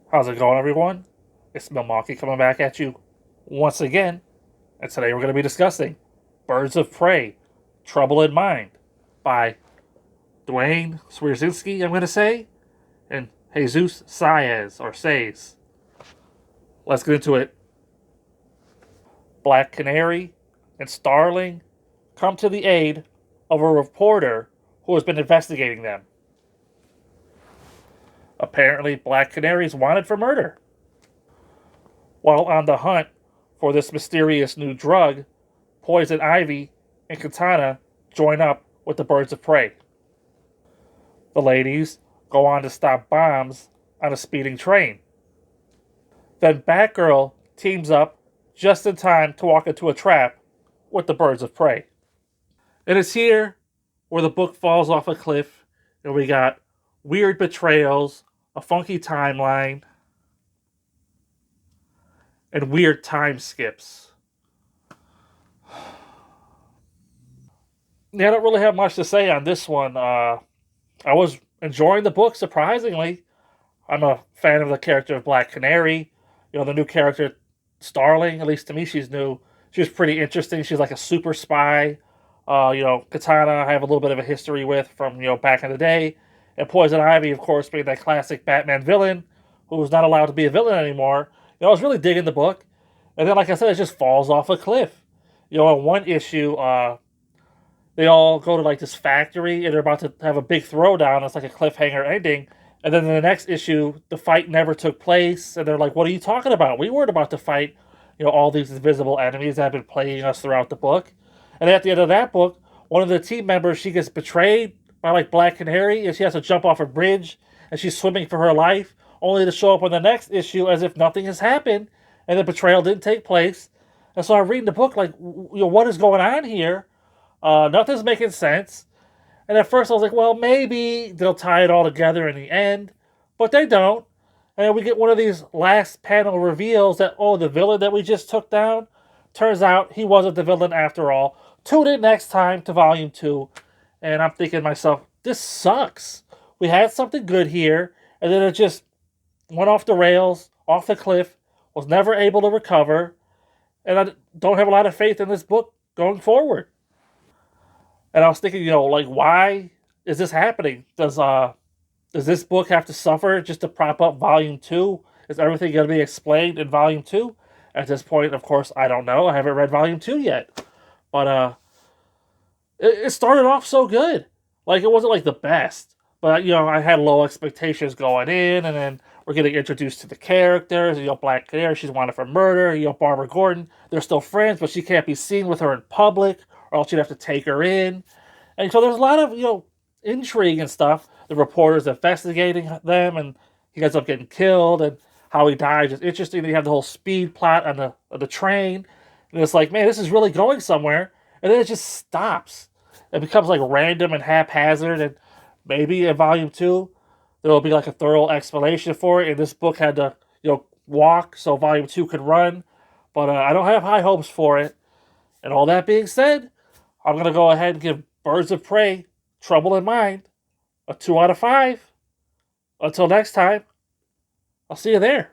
How's it going, everyone? It's Milwaukee coming back at you once again, and today we're going to be discussing Birds of Prey, Trouble in Mind by Dwayne Swierczynski, I'm going to say, and Jesus Saez, or Says. Let's get into it. Black Canary and Starling come to the aid of a reporter who has been investigating them. Apparently, Black Canary is wanted for murder. While on the hunt for this mysterious new drug, Poison Ivy and Katana join up with the Birds of Prey. The ladies go on to stop bombs on a speeding train. Then Batgirl teams up just in time to walk into a trap with the Birds of Prey. And it's here where the book falls off a cliff, and we got weird betrayals, a funky timeline, and weird time skips. Yeah, I don't really have much to say on this one. I was enjoying the book, surprisingly. I'm a fan of the character of Black Canary. The new character, Starling, at least to me, she's new. She's pretty interesting. She's like a super spy. Katana, I have a little bit of a history with from, back in the day. And Poison Ivy, of course, being that classic Batman villain who's not allowed to be a villain anymore. I was really digging the book. And then, like I said, it just falls off a cliff. In one issue, they all go to like this factory and they're about to have a big throwdown. It's like a cliffhanger ending. And then in the next issue, the fight never took place. And they're like, what are you talking about? We weren't about to fight, all these invisible enemies that have been plaguing us throughout the book. And at the end of that book, one of the team members, she gets betrayed by like Black Canary and she has to jump off a bridge and she's swimming for her life, only to show up in the next issue as if nothing has happened and the betrayal didn't take place. And so I'm reading the book like, what is going on here? Nothing's making sense. And at first I was like, well, maybe they'll tie it all together in the end. But they don't. And we get one of these last panel reveals that, the villain that we just took down, turns out he wasn't the villain after all. Tune in next time to Volume 2. And I'm thinking to myself, this sucks. We had something good here, and then it just went off the rails, off the cliff, was never able to recover. And I don't have a lot of faith in this book going forward. And I was thinking, why is this happening? Does this book have to suffer just to prop up Volume 2? Is everything going to be explained in Volume 2? At this point, of course, I don't know. I haven't read Volume 2 yet. But it started off so good. Like, it wasn't like the best. But, I had low expectations going in, and then we're getting introduced to the characters. Black Canary, she's wanted for murder. Barbara Gordon, they're still friends, but she can't be seen with her in public, or else you'd have to take her in. And so there's a lot of, intrigue and stuff. The reporter's investigating them, and he ends up getting killed, and how he died is interesting. Then you have the whole speed plot on the train. And it's like, man, this is really going somewhere. And then it just stops. It becomes like random and haphazard, and maybe in Volume 2, there will be like a thorough explanation for it, and this book had to, walk so Volume 2 could run. But I don't have high hopes for it. And all that being said, I'm going to go ahead and give Birds of Prey, Trouble in Mind, a 2 out of 5. Until next time, I'll see you there.